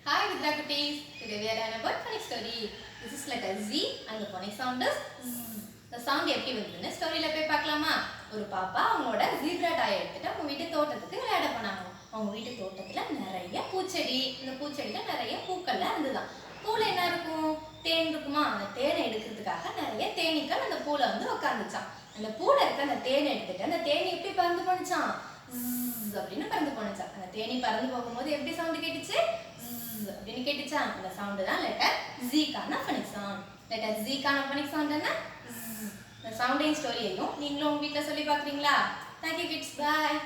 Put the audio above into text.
Hi Vidra Kutties. Today we are learning about phonic story. This is letter Z and the phonic sound is Z. The sound எப்படி வருதுன்னு ஸ்டோரியில போய் பார்க்கலாமா? ஒரு பாப்பா அவங்களோட zebra டாய் எடுத்துட்டு அவங்க வீட்டு தோட்டத்துக்கு விளையாட போனாங்க. அவங்க வீட்டு தோட்டத்துல நிறைய பூச்செடி, இந்த பூச்செடியில நிறைய பூக்கள்லாம் இருந்துதான். பூல என்ன இருக்கும்? தேன் இருக்குமா? அந்த தேனை எடுக்கிறதுக்காக நிறைய தேனீக்கள் அந்த பூல வந்து உட்காந்துச்சான். அந்த பூல இருக்க அந்த தேனை எடுத்துட்டு அந்த தேனி எப்படி பறந்து போனுச்சான்? அப்படின்னு பறந்து போனுச்சான். அந்த தேனி பறந்து போகும்போது எப்படி சவுண்ட் கேட்டுச்சு? அப்படின்னு கேட்டுச்சா? அந்த சவுண்ட் தான் லெட்டர் ஜீக்கான ஃபனிக் சவுண்ட். லெட்டர் ஜீக்கான ஃபனிக் சவுண்ட் என்ன? இந்த சவுண்டையும் ஸ்டோரியையும் நீங்களும் உங்க வீட்டில் சொல்லி பார்க்குறீங்களா? தேங்க்யூ கிட்ஸ், பாய்.